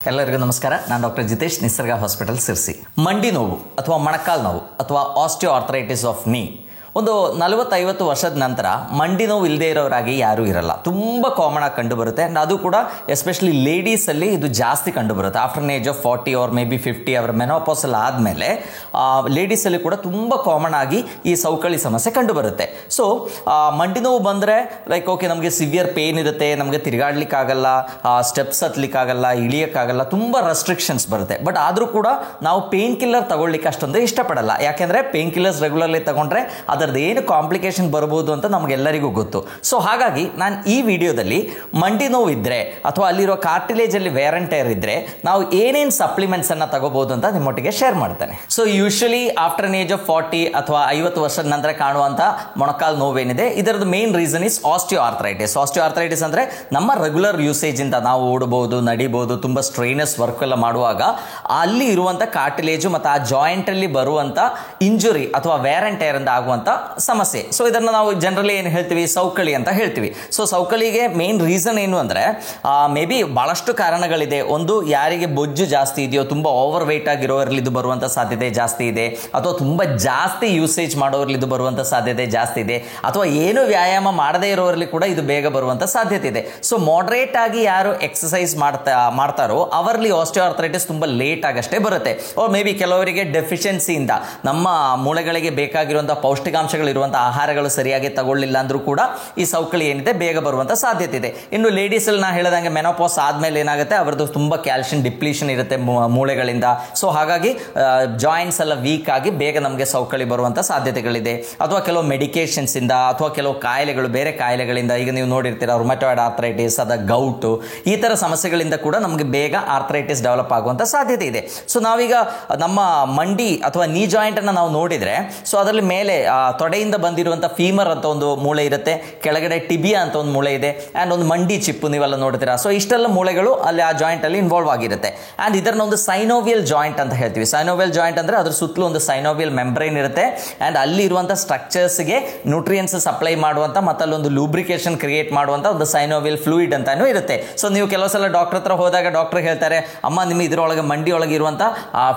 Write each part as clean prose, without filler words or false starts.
ಎಲ್ಲರಿಗೂ ನಮಸ್ಕಾರ. ನಾನು ಡಾಕ್ಟರ್ ಜಿತೇಶ್, ನಿಸರ್ಗ ಹಾಸ್ಪಿಟಲ್ ಸಿರ್ಸಿ. ಮಂಡಿ ನೋವು ಅಥವಾ ಮೊಣಕಾಲು ನೋವು ಅಥವಾ ಆಸ್ಟಿಯೋ ಆರ್ಥರೈಟಿಸ್ ಆಫ್ ನೀ ಒಂದು 40-50 ವರ್ಷದ ನಂತರ ಮಂಡಿ ನೋವು ಇಲ್ಲದೆ ಇರೋರಾಗಿ ಯಾರೂ ಇರಲ್ಲ. ತುಂಬ ಕಾಮನ್ ಆಗಿ ಕಂಡು ಬರುತ್ತೆ. ಅದು ಕೂಡ ಎಸ್ಪೆಷಲಿ ಲೇಡೀಸಲ್ಲಿ ಇದು ಜಾಸ್ತಿ ಕಂಡು ಬರುತ್ತೆ. After age of 40 or maybe 50 ಅವರ ಮೆನೋಪಾಸಲ್ ಆದಮೇಲೆ ಲೇಡೀಸಲ್ಲಿ ಕೂಡ ತುಂಬ ಕಾಮನ್ ಆಗಿ ಈ ಸೌಕಳಿ ಸಮಸ್ಯೆ ಕಂಡು ಬರುತ್ತೆ. ಸೊ ಮಂಡಿ ನೋವು ಬಂದರೆ ಓಕೆ, ನಮಗೆ ಸಿವಿಯರ್ ಪೇನ್ ಇರುತ್ತೆ, ನಮಗೆ ತಿರುಗಾಡ್ಲಿಕ್ಕಾಗಲ್ಲ, ಸ್ಟೆಪ್ಸ್ ಹತ್ಲಿಕ್ಕಾಗಲ್ಲ, ಇಳಿಯೋಕ್ಕಾಗಲ್ಲ, ತುಂಬ ರೆಸ್ಟ್ರಿಕ್ಷನ್ಸ್ ಬರುತ್ತೆ. ಬಟ್ ಆದರೂ ಕೂಡ ನಾವು ಪೇನ್ ಕಿಲ್ಲರ್ ತಗೊಳ್ಳಿಕ್ಕೆ ಅಷ್ಟೊಂದು ಇಷ್ಟಪಡಲ್ಲ. ಯಾಕೆಂದರೆ ಪೇನ್ ಕಿಲ್ಲರ್ಸ್ ರೆಗ್ಯುಲರ್ಲಿ ತಗೊಂಡ್ರೆ ಅದರದ್ದು ಏನು ಕಾಂಪ್ಲಿಕೇಶನ್ ಬರ್ಬೋದು ಅಂತ ನಮಗೆಲ್ಲರಿಗೂ ಗೊತ್ತು. ಸೊ ಹಾಗಾಗಿ ನಾನು ಈ ವಿಡಿಯೋದಲ್ಲಿ ಮಂಡಿ ನೋವು ಇದ್ದರೆ ಅಥವಾ ಅಲ್ಲಿರೋ ಕಾರ್ಟಿಲೇಜಲ್ಲಿ ವೇರ್ ಅಂಡ್ ಟೇರ್ ಇದ್ದರೆ ನಾವು ಏನೇನು ಸಪ್ಲಿಮೆಂಟ್ಸನ್ನು ತಗೋಬೋದು ಅಂತ ನಿಮ್ಮೊಟ್ಟಿಗೆ ಶೇರ್ ಮಾಡ್ತೇನೆ. So usually after an age of 40 ಅಥವಾ 50 ವರ್ಷದ ನಂತರ ಕಾಣುವಂಥ ಮೊಣಕಾಲು ನೋವೇನಿದೆ, ಇದರದ್ದು main reason is osteo arthritis. Osteo arthritis ಅಂದರೆ ನಮ್ಮ ರೆಗ್ಯುಲರ್ ಯೂಸೇಜಿಂದ ನಾವು ಓಡಬಹುದು, ನಡಿಬಹುದು, ತುಂಬ ಸ್ಟ್ರೈನಸ್ ವರ್ಕ್ ಎಲ್ಲ ಮಾಡುವಾಗ ಅಲ್ಲಿ ಇರುವಂಥ ಕಾರ್ಟಿಲೇಜು ಮತ್ತು ಆ ಜಾಯಿಂಟಲ್ಲಿ ಬರುವಂಥ ಇಂಜುರಿ ಅಥವಾ ವೇರ್ ಅಂಡ್ ಟೇರ್ ಅಂತ ಆಗುವಂಥ ಸಮಸ್ಯೆ. ಸೊ ಇದನ್ನು ನಾವು ಜನರಲಿ ಏನು ಹೇಳ್ತೀವಿ, ಸೌಕಳಿ ಅಂತ ಹೇಳ್ತೀವಿ. ಸೊ ಸೌಕಳಿಗೆ ಮೇನ್ ರೀಸನ್ ಏನು ಅಂದರೆ ಮೇ ಬಿ ಭಾಳಷ್ಟು ಕಾರಣಗಳಿದೆ. ಒಂದು, ಯಾರಿಗೆ ಬೊಜ್ಜು ಜಾಸ್ತಿ ಇದೆಯೋ, ತುಂಬ ಓವರ್ ವೆಯ್ಟ್ ಆಗಿರೋರಲ್ಲಿ ಇದು ಬರುವಂಥ ಸಾಧ್ಯತೆ ಜಾಸ್ತಿ ಇದೆ, ಅಥವಾ ತುಂಬ ಜಾಸ್ತಿ ಯೂಸೇಜ್ ಮಾಡೋರಲ್ಲಿ ಇದು ಬರುವಂಥ ಸಾಧ್ಯತೆ ಜಾಸ್ತಿ ಇದೆ, ಅಥವಾ ಏನು ವ್ಯಾಯಾಮ ಮಾಡದೇ ಇರೋರಲ್ಲಿ ಕೂಡ ಇದು ಬೇಗ ಬರುವಂಥ ಸಾಧ್ಯತೆ ಇದೆ. ಸೊ ಮಾಡ್ರೇಟ್ ಆಗಿ ಯಾರು ಎಕ್ಸಸೈಸ್ ಮಾಡ್ತಾರೋ ಅವರಲ್ಲಿ ಆಸ್ಟಿಯೋ ಆರ್ಥರೈಟಿಸ್ ತುಂಬ ಲೇಟ್ ಆಗಷ್ಟೇ ಬರುತ್ತೆ. ಮೇ ಬಿ ಕೆಲವರಿಗೆ ಡೆಫಿಷಿಯನ್ಸಿಯಿಂದ ನಮ್ಮ ಮೂಳೆಗಳಿಗೆ ಬೇಕಾಗಿರುವಂಥ ಪೌಷ್ಟಿಕಾಂಶಗಳಿರುವಂಥ ಆಹಾರಗಳು ಸರಿಯಾಗಿ ತಗೊಳ್ಳಿಲ್ಲ ಅಂದರೂ ಕೂಡ ಈ ಸೌಕಳಿ ಏನಿದೆ ಬೇಗ ಬರುವಂಥ ಸಾಧ್ಯತೆ ಇದೆ. ಇನ್ನು ಲೇಡೀಸಲ್ಲಿ ನಾನು ಹೇಳಿದಂಗೆ ಮೆನೋಪಾಸ್ ಆದಮೇಲೆ ಏನಾಗುತ್ತೆ, ಅವರದ್ದು ತುಂಬ ಕ್ಯಾಲ್ಸಿಯಂ ಡಿಪ್ಲೀಷನ್ ಇರುತ್ತೆ ಮೂಳೆಗಳಿಂದ. ಸೊ ಹಾಗಾಗಿ ಜಾಯಿಂಟ್ಸ್ ಎಲ್ಲ ವೀಕ್ ಆಗಿ ಬೇಗ ನಮಗೆ ಸೌಕಳಿ ಬರುವಂಥ ಸಾಧ್ಯತೆಗಳಿದೆ. ಅಥವಾ ಕೆಲವು ಮೆಡಿಕೇಶನ್ಸ್ ಇಂದ ಅಥವಾ ಕೆಲವು ಕಾಯಿಲೆಗಳು, ಬೇರೆ ಕಾಯಿಲೆಗಳಿಂದ, ಈಗ ನೀವು ನೋಡಿರ್ತೀರ ರುಮಟಾಯ್ಡ್ ಆರ್ಥರೈಟಿಸ್, ಅದ ಗೌಟು, ಈ ಥರ ಸಮಸ್ಯೆಗಳಿಂದ ಕೂಡ ನಮಗೆ ಬೇಗ ಆರ್ಥರೈಟಿಸ್ ಡೆವಲಪ್ ಆಗುವಂಥ ಸಾಧ್ಯತೆ ಇದೆ. ಸೊ ನಾವೀಗ ನಮ್ಮ ಮಂಡಿ ಅಥವಾ ನೀ ಜಾಯಿಂಟನ್ನು ನಾವು ನೋಡಿದರೆ, ಸೊ ಅದರಲ್ಲಿ ಮೇಲೆ ತೊಡೆಯಿಂದ ಬಂದಿರುವಂಥ ಫೀಮರ್ ಅಂತ ಒಂದು ಮೂಳೆ ಇರುತ್ತೆ, ಕೆಳಗಡೆ ಟಿಬಿಯಾ ಅಂತ ಒಂದು ಮೂಳೆ ಇದೆ, ಆ್ಯಂಡ್ ಒಂದು ಮಂಡಿ ಚಿಪ್ಪು ನೀವೆಲ್ಲ ನೋಡ್ತೀರಾ. ಸೊ ಇಷ್ಟೆಲ್ಲ ಮೂಳೆಗಳು ಅಲ್ಲಿ ಆ ಜಾಯಿಂಟಲ್ಲಿ ಇನ್ವಾಲ್ವ್ ಆಗಿರುತ್ತೆ. ಆ್ಯಂಡ್ ಇದನ್ನ ಒಂದು ಸೈನೋವಿಯಲ್ ಜಾಯಿಂಟ್ ಅಂತ ಹೇಳ್ತೀವಿ. ಸೈನೋವಿಯಲ್ ಜಾಯಿಂಟ್ ಅಂದರೆ ಅದ್ರ ಸುತ್ತಲೂ ಒಂದು ಸೈನೋವಿಯಲ್ ಮೆಂಬ್ರೈನ್ ಇರುತ್ತೆ, ಆ್ಯಂಡ್ ಅಲ್ಲಿ ಇರುವಂಥ ಸ್ಟ್ರಕ್ಚರ್ಸ್ಗೆ ನ್ಯೂಟ್ರಿಯನ್ಸ್ ಸಪ್ಲೈ ಮಾಡುವಂಥ ಮತ್ತು ಅಲ್ಲೊಂದು ಲೂಬ್ರಿಕೇಶನ್ ಕ್ರಿಯೇಟ್ ಮಾಡುವಂಥ ಒಂದು ಸೈನೋವಿಯಲ್ ಫ್ಲೂಯಿಡ್ ಅಂತಾನು ಇರುತ್ತೆ. ಸೊ ನೀವು ಕೆಲವು ಸಲ ಡಾಕ್ಟರ್ ಹತ್ರ ಹೋದಾಗ ಡಾಕ್ಟರ್ ಹೇಳ್ತಾರೆ, ಅಮ್ಮ ನಿಮ್ಮ ಇದರೊಳಗೆ ಮಂಡಿ ಒಳಗೆ ಇರುವಂಥ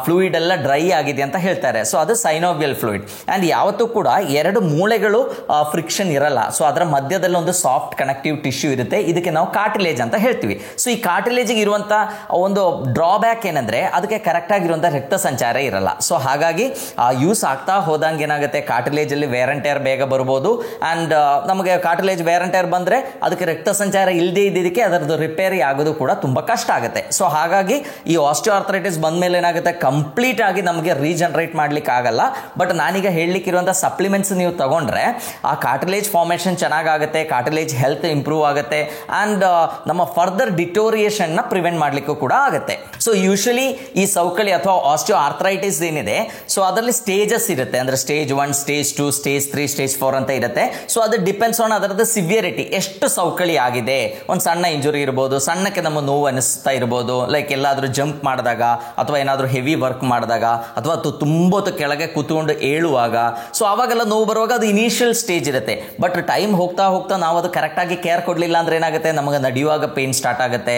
ಫ್ಲೂಯಿಡ್ ಎಲ್ಲ ಡ್ರೈ ಆಗಿದೆ ಅಂತ ಹೇಳ್ತಾರೆ. ಸೊ ಅದು ಸೈನೋವಿಯಲ್ ಫ್ಲೂಯಿಡ್. ಆ್ಯಂಡ್ ಯಾವತ್ತೂ ಕೂಡ ಎರಡು ಮೂಳೆಗಳು ಫ್ರಿಕ್ಷನ್ ಇರಲ್ಲ. ಸೊ ಅದರ ಮಧ್ಯದಲ್ಲಿ ಒಂದು ಸಾಫ್ಟ್ ಕನೆಕ್ಟಿವ್ ಟಿಶ್ಯೂ ಇರುತ್ತೆ, ಇದಕ್ಕೆ ನಾವು ಕಾರ್ಟಿಲೇಜ್ ಅಂತ ಹೇಳ್ತೀವಿ. ಸೊ ಈ ಕಾರ್ಟಿಲೇಜಿಗೆ ಇರುವಂಥ ಒಂದು ಡ್ರಾಬ್ಯಾಕ್ ಏನಂದರೆ ಅದಕ್ಕೆ ಕರೆಕ್ಟ್ ಆಗಿರುವಂಥ ರಕ್ತ ಸಂಚಾರ ಇರಲ್ಲ. ಸೊ ಹಾಗಾಗಿ ಯೂಸ್ ಆಗ್ತಾ ಹೋದಂಗೆ ಏನಾಗುತ್ತೆ, ಕಾರ್ಟಿಲೇಜಲ್ಲಿ ವೇರ್ ಅಂಡ್ ಟೇರ್ ಬೇಗ ಬರ್ಬೋದು. ಆ್ಯಂಡ್ ನಮಗೆ ಕಾರ್ಟಿಲೇಜ್ ವೇರ್ ಅಂಡ್ ಟೇರ್ ಬಂದರೆ ಅದಕ್ಕೆ ರಕ್ತ ಸಂಚಾರ ಇಲ್ಲದೇ ಇದ್ದಿದ್ದಕ್ಕೆ ಅದರದ್ದು ರಿಪೇರಿ ಆಗೋದು ಕೂಡ ತುಂಬ ಕಷ್ಟ ಆಗುತ್ತೆ. ಸೊ ಹಾಗಾಗಿ ಈ ಆಸ್ಟಿಯೋ ಆರ್ಥರೈಟಿಸ್ ಬಂದಮೇಲೆ ಏನಾಗುತ್ತೆ, ಕಂಪ್ಲೀಟ್ ಆಗಿ ನಮಗೆ ರೀಜನರೇಟ್ ಮಾಡ್ಲಿಕ್ಕೆ ಆಗಲ್ಲ. ಬಟ್ ನಾನೀಗ ಹೇಳಲಿಕ್ಕಿರುವಂಥ ಸಪ್ಲಿಮೆಂಟ್ಸ್ ನೀವು ತಗೊಂಡ್ರೆ ಆ ಕಾರ್ಟಿಲೇಜ್ ಫಾರ್ಮೇಷನ್ ಚೆನ್ನಾಗಾಗುತ್ತೆ, ಕಾರ್ಟಿಲೇಜ್ ಹೆಲ್ತ್ ಇಂಪ್ರೂವ್ ಆಗುತ್ತೆ, ಆ್ಯಂಡ್ ನಮ್ಮ ಫರ್ದರ್ ಡಿಟೋರಿಯೇಷನ್ನ ಪ್ರಿವೆಂಟ್ ಮಾಡಲಿಕ್ಕೂ ಕೂಡ ಆಗುತ್ತೆ. ಸೊ ಯೂಶಲಿ ಈ ಸೌಕಳಿ ಅಥವಾ ಆಸ್ಟಿಯೋ ಆರ್ಥರೈಟಿಸ್ ಏನಿದೆ, ಸೊ ಅದರಲ್ಲಿ ಸ್ಟೇಜಸ್ ಇರುತ್ತೆ. ಅಂದರೆ ಸ್ಟೇಜ್ 1, ಸ್ಟೇಜ್ 2, ಸ್ಟೇಜ್ 3, ಸ್ಟೇಜ್ 4 ಅಂತ ಇರುತ್ತೆ. ಸೊ ಅದು ಡಿಪೆಂಡ್ಸ್ ಆನ್ ಅದರದ್ದು ಸಿವಿಯರಿಟಿ, ಎಷ್ಟು ಸೌಕಳಿ ಆಗಿದೆ. ಒಂದು ಸಣ್ಣ ಇಂಜುರಿ ಇರ್ಬೋದು, ಸಣ್ಣಕ್ಕೆ ನಮ್ಮ ನೋವು ಅನಿಸ್ತಾ ಇರ್ಬೋದು, ಲೈಕ್ ಎಲ್ಲಾದರೂ ಜಂಪ್ ಮಾಡಿದಾಗ ಅಥವಾ ಏನಾದರೂ ಹೆವಿ ವರ್ಕ್ ಮಾಡಿದಾಗ ಅಥವಾ ತುಂಬ ಕೆಳಗೆ ಕೂತ್ಕೊಂಡು ಏಳುವಾಗ, ಸೊ ಅವಾಗೆಲ್ಲ ನೋವು ಬರುವಾಗ ಅದು ಇನಿಷಿಯಲ್ ಸ್ಟೇಜ್ ಇರುತ್ತೆ. ಬಟ್ ಟೈಮ್ ಹೋಗ್ತಾ ಹೋಗ್ತಾ ನಾವು ಅದು ಕರೆಕ್ಟಾಗಿ ಕೇರ್ ಕೊಡಲಿಲ್ಲ ಅಂದರೆ ಏನಾಗುತ್ತೆ, ನಮಗೆ ನಡೆಯುವಾಗ ಪೇನ್ ಸ್ಟಾರ್ಟ್ ಆಗುತ್ತೆ,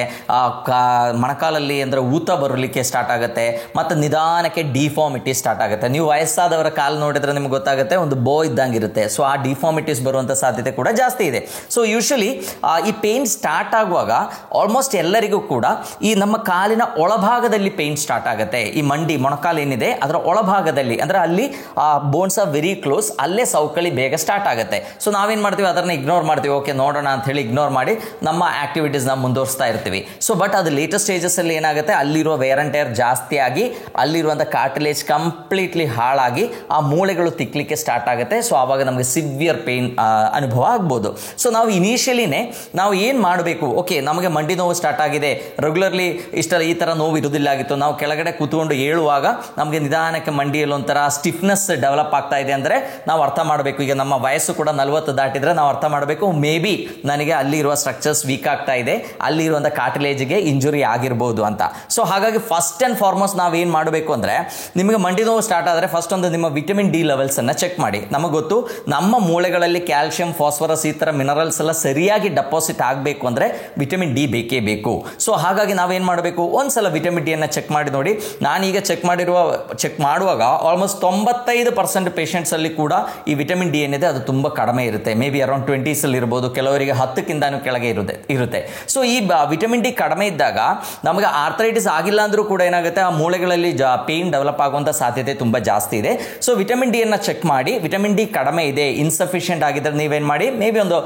ಮೊಣಕಾಲಲ್ಲಿ ಅಂದರೆ ಊತ ಬರಲಿಕ್ಕೆ ಸ್ಟಾರ್ಟ್ ಆಗುತ್ತೆ, ಮತ್ತು ನಿಧಾನಕ್ಕೆ ಡಿಫಾರ್ಮಿಟಿ ಸ್ಟಾರ್ಟ್ ಆಗುತ್ತೆ. ನೀವು ವಯಸ್ಸಾದವರ ಕಾಲು ನೋಡಿದ್ರೆ ನಿಮ್ಗೆ ಗೊತ್ತಾಗುತ್ತೆ, ಒಂದು ಬೋ ಇದ್ದಂಗೆ ಇರುತ್ತೆ. ಸೊ ಆ ಡಿಫಾರ್ಮಿಟೀಸ್ ಬರುವಂಥ ಸಾಧ್ಯತೆ ಕೂಡ ಜಾಸ್ತಿ ಇದೆ. ಸೊ ಯೂಶಲಿ ಈ ಪೇನ್ ಸ್ಟಾರ್ಟ್ ಆಗುವಾಗ ಆಲ್ಮೋಸ್ಟ್ ಎಲ್ಲರಿಗೂ ಕೂಡ ಈ ನಮ್ಮ ಕಾಲಿನ ಒಳಭಾಗದಲ್ಲಿ ಪೇನ್ ಸ್ಟಾರ್ಟ್ ಆಗುತ್ತೆ. ಈ ಮಂಡಿ ಮೊಣಕಾಲು ಏನಿದೆ ಅದರ ಒಳಭಾಗದಲ್ಲಿ, ಅಂದರೆ ಅಲ್ಲಿ ಬೋನ್ಸ್ ಆರ್ ವೆರಿ ಕ್ಲೋಸ್, ಅಲ್ಲೇ ಸೌಕಳಿ ಬೇಗ ಸ್ಟಾರ್ಟ್ ಆಗುತ್ತೆ. ಸೊ ನಾವೇನು ಮಾಡ್ತೀವಿ, ಅದನ್ನು ಇಗ್ನೋರ್ ಮಾಡ್ತೀವಿ. ಓಕೆ, ನೋಡೋಣ ಅಂತ ಹೇಳಿ ಇಗ್ನೋರ್ ಮಾಡಿ ನಮ್ಮ ಆಕ್ಟಿವಿಟೀಸ್ನ ಮುಂದುವರಿಸ್ತಾ ಇರ್ತೀವಿ. ಸೊ ಬಟ್ ಅದು ಲೇಟೆಸ್ಟ್ ಸ್ಟೇಜಸ್ಸಲ್ಲಿ ಏನಾಗುತ್ತೆ, ಅಲ್ಲಿರುವ ವೇರ್ ಅಂಡ್ ಟೇರ್ ಜಾಸ್ತಿ ಆಗಿ ಅಲ್ಲಿರುವಂಥ ಕಾರ್ಟಿಲೇಜ್ ಕಂಪ್ಲೀಟ್ಲಿ ಹಾಳಾಗಿ ಆ ಮೂಳೆಗಳು ತಿಕ್ಕಲಿಕ್ಕೆ ಸ್ಟಾರ್ಟ್ ಆಗುತ್ತೆ. ಸೊ ಆವಾಗ ನಮಗೆ ಸಿವಿಯರ್ ಪೇನ್ ಅನುಭವ ಆಗ್ಬೋದು. ಸೊ ನಾವು ಇನಿಷಿಯಲಿನೇ ನಾವು ಏನು ಮಾಡಬೇಕು, ಓಕೆ ನಮಗೆ ಮಂಡಿ ನೋವು ಸ್ಟಾರ್ಟ್ ಆಗಿದೆ, ರೆಗ್ಯುಲರ್ಲಿ ಈ ಥರ ನೋವು ಇರೋದಿಲ್ಲ ಆಗಿತ್ತು, ನಾವು ಕೆಳಗಡೆ ಕೂತ್ಕೊಂಡು ಏಳುವಾಗ ನಮಗೆ ನಿಧಾನಕ್ಕೆ ಮಂಡಿಯಲ್ಲಿ ಒಂಥರ ಸ್ಟಿಫ್ನೆಸ್ ಡೆವಲಪ್ ಆಗ್ತಾ ಇದೆ ಅಂದರೆ ನಾವು ಅರ್ಥ ಮಾಡಬೇಕು. ಈಗ ನಮ್ಮ ವಯಸ್ಸು ಕೂಡ 40 ದಾಟಿದ್ರೆ ನಾವು ಅರ್ಥ ಮಾಡಬೇಕು, ಮೇ ಬಿ ನನಗೆ ಅಲ್ಲಿ ಇರುವ ಸ್ಟ್ರಕ್ಚರ್ಸ್ ವೀಕ್ ಆಗ್ತಾ ಇದೆ, ಅಲ್ಲಿ ಇರುವಂಥ ಕಾರ್ಟಿಲೇಜ್ಗೆ ಇಂಜುರಿ ಆಗಿರ್ಬೋದು ಅಂತ. ಸೊ ಹಾಗಾಗಿ ಫಸ್ಟ್ ಆ್ಯಂಡ್ ಫಾರ್ಮೋಸ್ಟ್ ನಾವು ಏನು ಮಾಡಬೇಕು ಅಂದರೆ, ನಿಮಗೆ ಮಂಡಿ ನೋವು ಸ್ಟಾರ್ಟ್ ಆದರೆ ಫಸ್ಟ್ ಒಂದು ನಿಮ್ಮ ವಿಟಮಿನ್ ಡಿ ಲೆವೆಲ್ಸನ್ನು ಚೆಕ್ ಮಾಡಿ. ನಮಗೆ ಗೊತ್ತು ನಮ್ಮ ಮೂಳೆಗಳಲ್ಲಿ ಕ್ಯಾಲ್ಸಿಯಂ, ಫಾಸ್ಫರಸ್ ಈ ಥರ ಮಿನರಲ್ಸ್ ಎಲ್ಲ ಸರಿಯಾಗಿ ಡೆಪಾಸಿಟ್ ಆಗಬೇಕು ಅಂದರೆ ವಿಟಮಿನ್ ಡಿ ಬೇಕೇ ಬೇಕು. ಸೊ ಹಾಗಾಗಿ ನಾವೇನು ಮಾಡಬೇಕು, ಒಂದ್ಸಲ ವಿಟಮಿನ್ ಡಿಯನ್ನು ಚೆಕ್ ಮಾಡಿ ನೋಡಿ. ನಾನೀಗ ಚೆಕ್ ಮಾಡುವಾಗ ಆಲ್ಮೋಸ್ಟ್ 95% ಪೇಷಂಟ್ಸಲ್ಲಿ ಕೂಡ ಈ ವಿಟಮಿನ್ ಡಿ ಏನಿದೆ ಅದು ತುಂಬ ಕಡಿಮೆ ಇರುತ್ತೆ. ಮೇ ಬಿ ಅರೌಂಡ್ 20s ಇರ್ಬೋದು, ಕೆಲವರಿಗೆ 10ಕ್ಕಿಂತನೂ ಕೆಳಗೆ ಇರುತ್ತೆ. ಸೊ ಈ ವಿಟಮಿನ್ ಡಿ ಕಡಿಮೆ ಇದ್ದಾಗ ನಮಗೆ ಆರ್ಥರೈಟಿಸ್ ಆಗಿಲ್ಲ ಅಂದರೂ ಕೂಡ ಏನಾಗುತ್ತೆ, ಆ ಮೂಳೆಗಳಲ್ಲಿ ಪೇನ್ ಡೆವಲಪ್ ಆಗುವಂಥ ಸಾಧ್ಯತೆ ತುಂಬ ಜಾಸ್ತಿ ಇದೆ. ಸೊ ವಿಟಮಿನ್ ಡಿಯನ್ನು ಚೆಕ್ ಮಾಡಿ, ವಿಟಮಿನ್ ಡಿ ಕಡಿಮೆ ಇದೆ, ಇನ್ಸಫಿಷಿಯೆಂಟ್ ಆಗಿದ್ರೆ ನೀವೇನು ಮಾಡಿ, ಮೇ ಬಿ ಒಂದು